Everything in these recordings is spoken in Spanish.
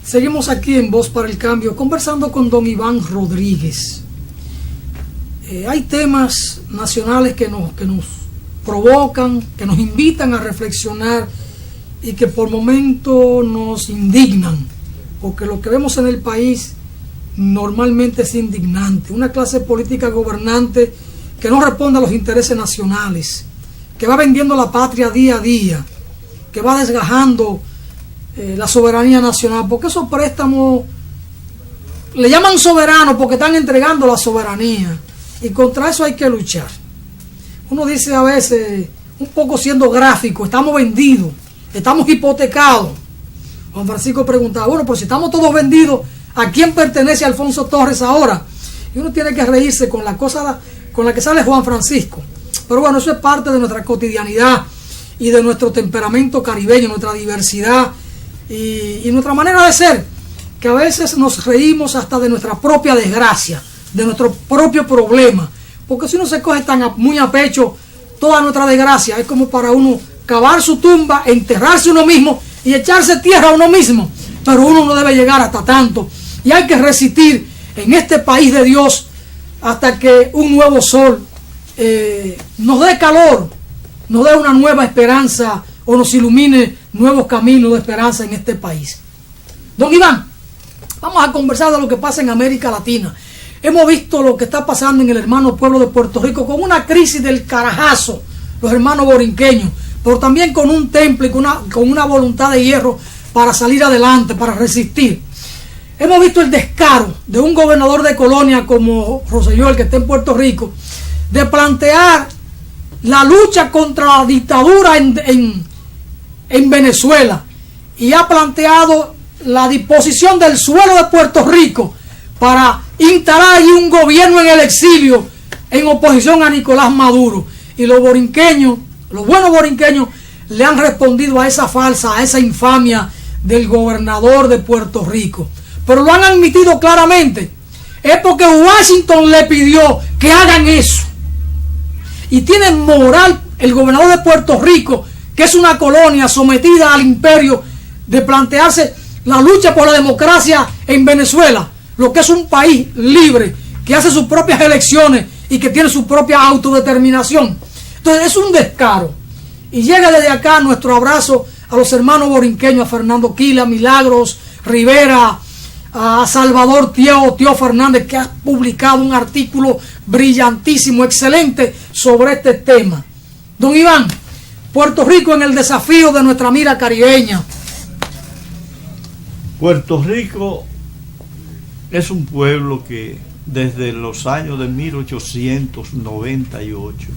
Seguimos aquí en Voz para el Cambio, conversando con don Iván Rodríguez. Hay temas nacionales que nos provocan, que nos invitan a reflexionar y que por momentos nos indignan, porque lo que vemos en el país normalmente es indignante. Una clase política gobernante que no responde a los intereses nacionales, que va vendiendo la patria día a día, que va desgajando la soberanía nacional, porque esos préstamos le llaman soberanos porque están entregando la soberanía, y contra eso hay que luchar. Uno dice a veces, un poco siendo gráfico, estamos vendidos, estamos hipotecados. Juan Francisco preguntaba, bueno, pero si estamos todos vendidos, ¿a quién pertenece Alfonso Torres ahora? Y uno tiene que reírse con la cosa con la que sale Juan Francisco. Pero bueno, eso es parte de nuestra cotidianidad y de nuestro temperamento caribeño, nuestra diversidad y nuestra manera de ser, que a veces nos reímos hasta de nuestra propia desgracia, de nuestro propio problema, porque si uno se coge muy a pecho toda nuestra desgracia, es como para uno cavar su tumba, enterrarse uno mismo y echarse tierra a uno mismo, pero uno no debe llegar hasta tanto, y hay que resistir en este país de Dios hasta que un nuevo sol nos dé calor, nos dé una nueva esperanza o nos ilumine nuevos caminos de esperanza en este país. Don Iván, vamos a conversar de lo que pasa en América Latina. Hemos visto lo que está pasando en el hermano pueblo de Puerto Rico, con una crisis del carajazo, los hermanos borinqueños, pero también con un temple y con una voluntad de hierro para salir adelante, para resistir. Hemos visto el descaro de un gobernador de colonia como Rosselló, el que está en Puerto Rico, de plantear la lucha contra la dictadura en Venezuela, y ha planteado la disposición del suelo de Puerto Rico para instalar ahí un gobierno en el exilio en oposición a Nicolás Maduro. Y los borinqueños, los buenos borinqueños, le han respondido a esa falsa, a esa infamia del gobernador de Puerto Rico. Pero lo han admitido claramente. Es porque Washington le pidió que hagan eso. Y tiene moral el gobernador de Puerto Rico, que es una colonia sometida al imperio, de plantearse la lucha por la democracia en Venezuela, lo que es un país libre, que hace sus propias elecciones y que tiene su propia autodeterminación. Entonces es un descaro. Y llega desde acá nuestro abrazo a los hermanos borinqueños, a Fernando Quila, Milagros Rivera, a Salvador Tío Fernández, que ha publicado un artículo brillantísimo, excelente, sobre este tema. Don Iván, Puerto Rico en el desafío de nuestra mira caribeña. Puerto Rico es un pueblo que desde los años de 1898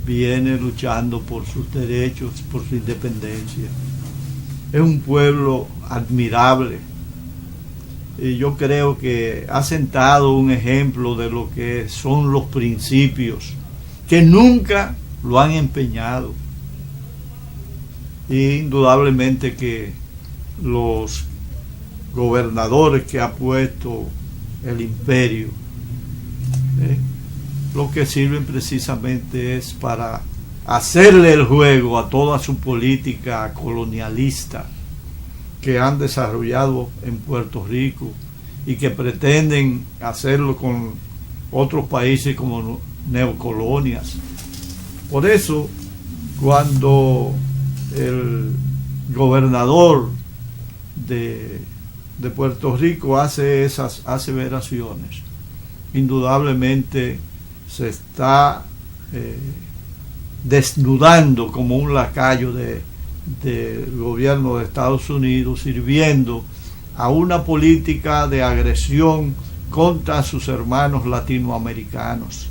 viene luchando por sus derechos, por su independencia. Es un pueblo admirable, y yo creo que ha sentado un ejemplo de lo que son los principios, que nunca lo han empeñado. Y indudablemente que los gobernadores que ha puesto el imperio, lo que sirven precisamente es para hacerle el juego a toda su política colonialista que han desarrollado en Puerto Rico y que pretenden hacerlo con otros países como neocolonias. Por eso, cuando el gobernador de Puerto Rico hace esas aseveraciones, indudablemente se está desnudando como un lacayo del gobierno de Estados Unidos, sirviendo a una política de agresión contra sus hermanos latinoamericanos,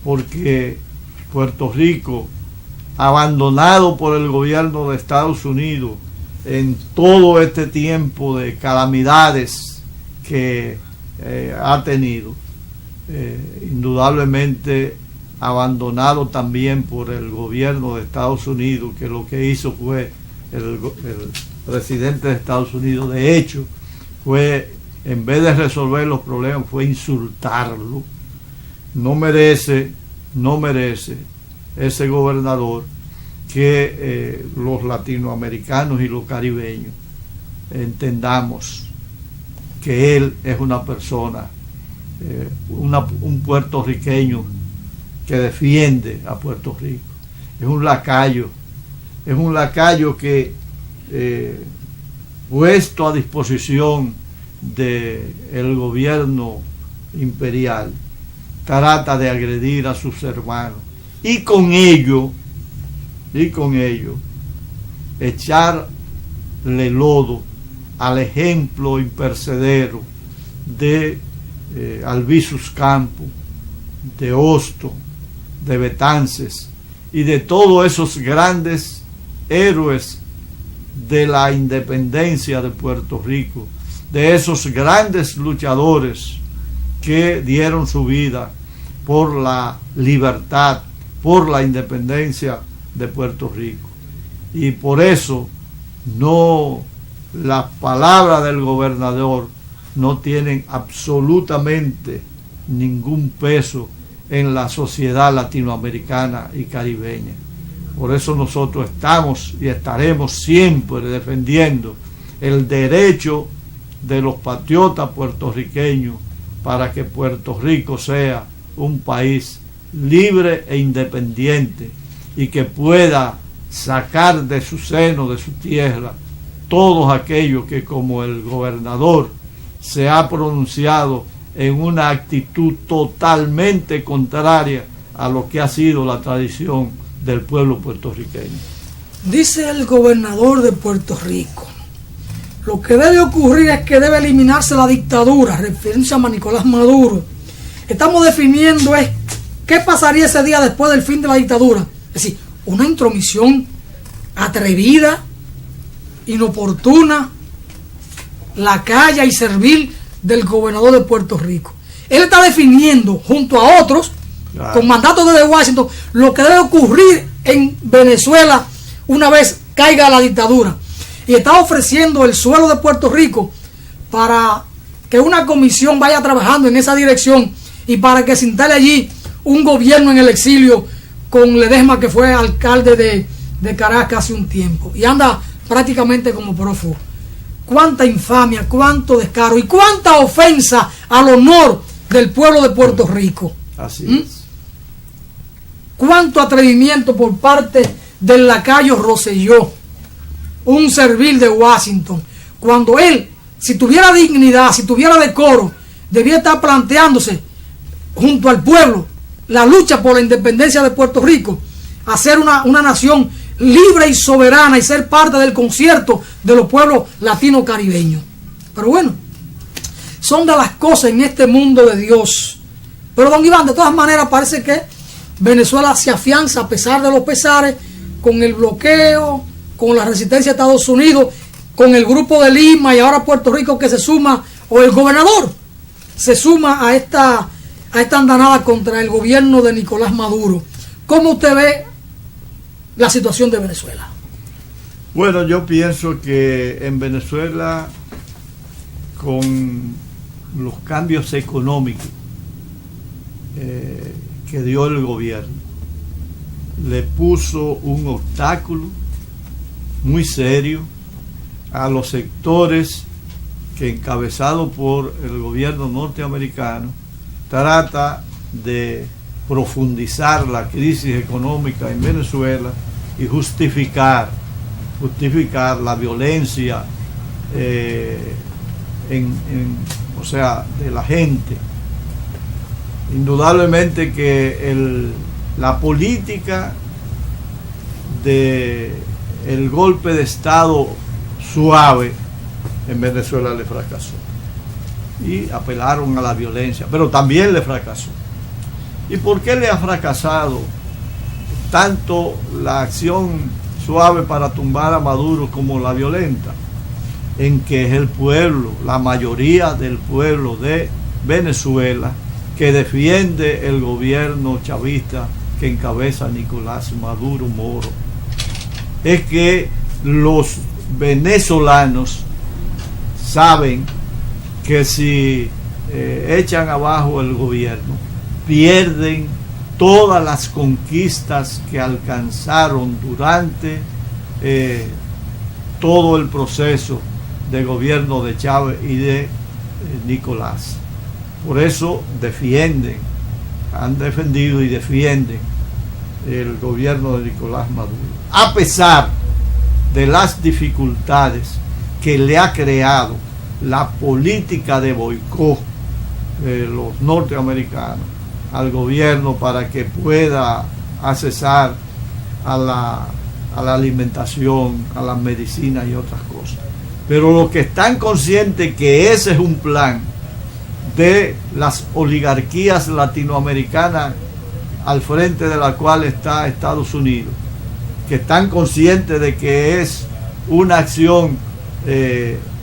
porque Puerto Rico, abandonado por el gobierno de Estados Unidos en todo este tiempo de calamidades que ha tenido, indudablemente abandonado también por el gobierno de Estados Unidos, que lo que hizo fue, el presidente de Estados Unidos, de hecho, fue, en vez de resolver los problemas, fue insultarlo. No merece ese gobernador que los latinoamericanos y los caribeños entendamos que él es una persona, un puertorriqueño que defiende a Puerto Rico. Es un lacayo que puesto a disposición del gobierno imperial trata de agredir a sus hermanos y con ello echarle lodo al ejemplo impercedero de Albizus Campos, de Hostos, de Betances y de todos esos grandes héroes de la independencia de Puerto Rico, de esos grandes luchadores que dieron su vida por la libertad, por la independencia de Puerto Rico. Y por eso las palabras del gobernador no tienen absolutamente ningún peso en la sociedad latinoamericana y caribeña. Por eso nosotros estamos y estaremos siempre defendiendo el derecho de los patriotas puertorriqueños para que Puerto Rico sea un país libre e independiente y que pueda sacar de su seno, de su tierra, todos aquellos que, como el gobernador, se ha pronunciado en una actitud totalmente contraria a lo que ha sido la tradición del pueblo puertorriqueño. Dice el gobernador de Puerto Rico: lo que debe ocurrir es que debe eliminarse la dictadura, referencia a Nicolás Maduro. Estamos definiendo es qué pasaría ese día después del fin de la dictadura. Es decir, una intromisión atrevida, inoportuna, lacaya y servil del gobernador de Puerto Rico. Él está definiendo junto a otros, claro, con mandato desde Washington, lo que debe ocurrir en Venezuela una vez caiga la dictadura. Y está ofreciendo el suelo de Puerto Rico para que una comisión vaya trabajando en esa dirección y para que se instale allí un gobierno en el exilio con Ledesma, que fue alcalde de Caracas hace un tiempo y anda prácticamente como prófugo. Cuánta infamia, cuánto descaro y cuánta ofensa al honor del pueblo de Puerto Rico. Así es. Cuánto atrevimiento por parte del lacayo Rosselló, un servil de Washington, cuando él, si tuviera dignidad, si tuviera decoro, debía estar planteándose junto al pueblo la lucha por la independencia de Puerto Rico, hacer una nación libre y soberana y ser parte del concierto de los pueblos latino-caribeños. Pero bueno, son de las cosas en este mundo de Dios. Pero don Iván, de todas maneras parece que Venezuela se afianza a pesar de los pesares, con el bloqueo, con la resistencia de Estados Unidos, con el grupo de Lima y ahora Puerto Rico que se suma, o el gobernador se suma a esta andanada contra el gobierno de Nicolás Maduro. ¿Cómo usted ve la situación de Venezuela? Bueno, yo pienso que en Venezuela, con los cambios económicos que dio el gobierno, le puso un obstáculo muy serio a los sectores que, encabezado por el gobierno norteamericano, trata de profundizar la crisis económica en Venezuela y justificar la violencia o sea, de la gente. Indudablemente que la política de el golpe de Estado suave en Venezuela le fracasó y apelaron a la violencia, pero también le fracasó. ¿Y por qué le ha fracasado tanto la acción suave para tumbar a Maduro como la violenta? En que es el pueblo, la mayoría del pueblo de Venezuela, que defiende el gobierno chavista que encabeza Nicolás Maduro Moro. Es que los venezolanos saben que si echan abajo el gobierno, pierden todas las conquistas que alcanzaron durante todo el proceso del gobierno de Chávez y de Nicolás. Por eso han defendido y defienden el gobierno de Nicolás Maduro, a pesar de las dificultades que le ha creado la política de boicot de los norteamericanos al gobierno para que pueda accesar a la alimentación, a las medicinas y otras cosas. Pero los que están conscientes que ese es un plan de las oligarquías latinoamericanas al frente de la cual está Estados Unidos, que están conscientes de que es una acción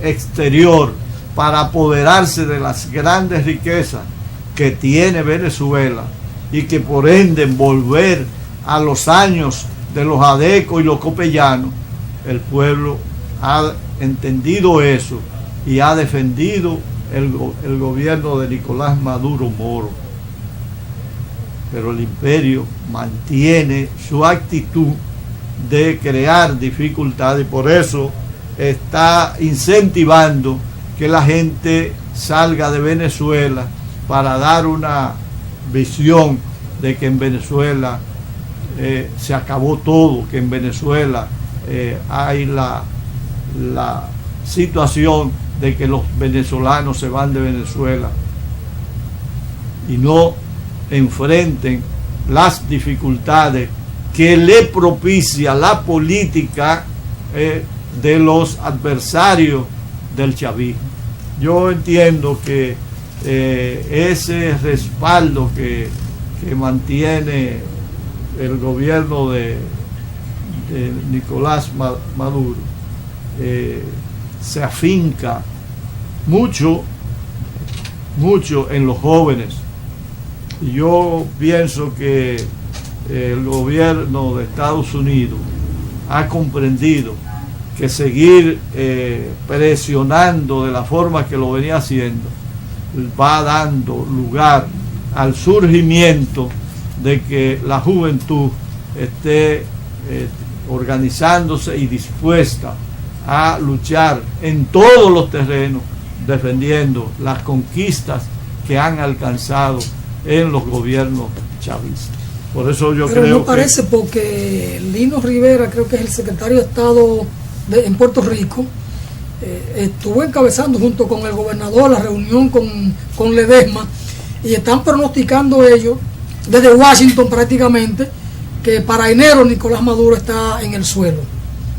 exterior para apoderarse de las grandes riquezas que tiene Venezuela y que por ende volver a los años de los adecos y los copellanos. El pueblo ha entendido eso y ha defendido el gobierno de Nicolás Maduro Moro. Pero el imperio mantiene su actitud de crear dificultades y por eso está incentivando que la gente salga de Venezuela para dar una visión de que en Venezuela se acabó todo, que en Venezuela hay la situación de que los venezolanos se van de Venezuela y no enfrenten las dificultades que le propicia la política de los adversarios del chavismo. Yo entiendo que ese respaldo que mantiene el gobierno de Nicolás Maduro se afinca mucho en los jóvenes. Y yo pienso que el gobierno de Estados Unidos ha comprendido que seguir presionando de la forma que lo venía haciendo va dando lugar al surgimiento de que la juventud esté organizándose y dispuesta a luchar en todos los terrenos defendiendo las conquistas que han alcanzado en los gobiernos chavistas. Por eso yo Pero creo no parece que... porque Lino Rivera, creo que es el secretario de Estado en Puerto Rico, estuvo encabezando junto con el gobernador la reunión con Ledesma y están pronosticando ellos desde Washington prácticamente que para enero Nicolás Maduro está en el suelo,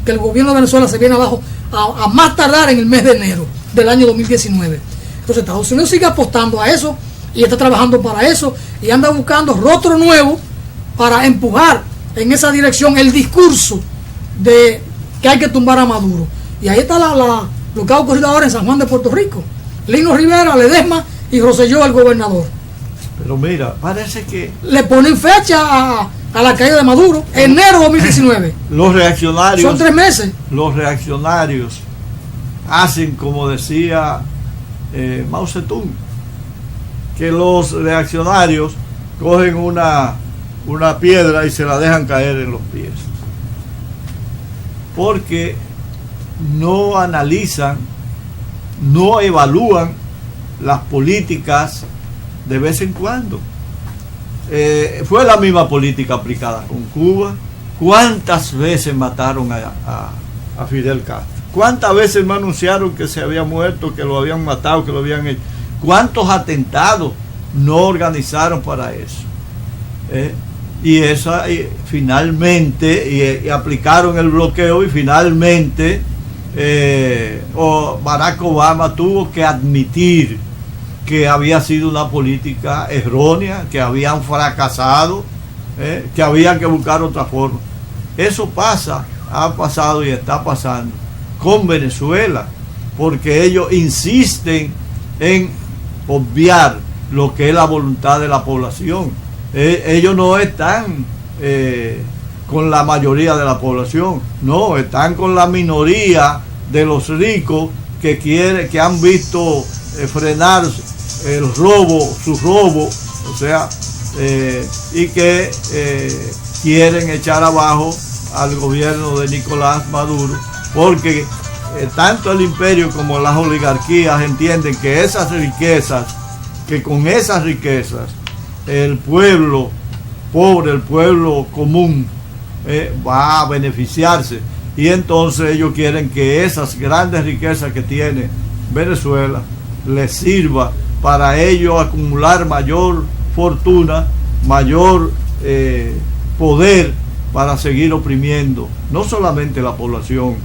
que el gobierno de Venezuela se viene abajo a más tardar en el mes de enero del año 2019. Entonces Estados Unidos sigue apostando a eso y está trabajando para eso y anda buscando rostro nuevo para empujar en esa dirección el discurso de que hay que tumbar a Maduro. Y ahí está lo que ha ocurrido ahora en San Juan de Puerto Rico. Lino Rivera, Ledesma y Rosselló, el gobernador. Pero mira, parece que... le ponen fecha a la caída de Maduro, enero 2019. Los reaccionarios... son 3 meses. Los reaccionarios hacen como decía Mao Zedong, que los reaccionarios cogen una piedra y se la dejan caer en los pies. Porque no analizan, no evalúan las políticas de vez en cuando. Fue la misma política aplicada con Cuba. ¿Cuántas veces mataron a Fidel Castro? ¿Cuántas veces me anunciaron que se había muerto, que lo habían matado, que lo habían hecho? ¿Cuántos atentados no organizaron para eso? Y finalmente y aplicaron el bloqueo y finalmente Barack Obama tuvo que admitir que había sido una política errónea, que habían fracasado, que había que buscar otra forma. Eso ha pasado y está pasando con Venezuela, porque ellos insisten en obviar lo que es la voluntad de la población. Ellos no están con la mayoría de la población, no, están con la minoría de los ricos que han visto frenar su robo, o sea, y que quieren echar abajo al gobierno de Nicolás Maduro, porque tanto el imperio como las oligarquías entienden que con esas riquezas, el pueblo pobre, el pueblo común, va a beneficiarse. Y entonces ellos quieren que esas grandes riquezas que tiene Venezuela les sirva para ellos acumular mayor fortuna, mayor poder para seguir oprimiendo no solamente la población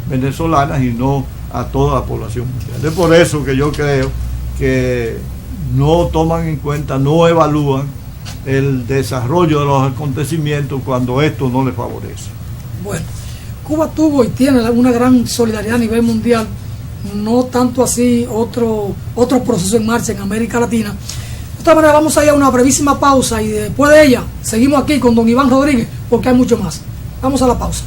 venezolana, sino a toda la población mundial. Es por eso que yo creo que no toman en cuenta, no evalúan el desarrollo de los acontecimientos cuando esto no les favorece. Bueno, Cuba tuvo y tiene una gran solidaridad a nivel mundial, no tanto así otro proceso en marcha en América Latina. De esta manera vamos a ir a una brevísima pausa y después de ella seguimos aquí con don Iván Rodríguez porque hay mucho más. Vamos a la pausa.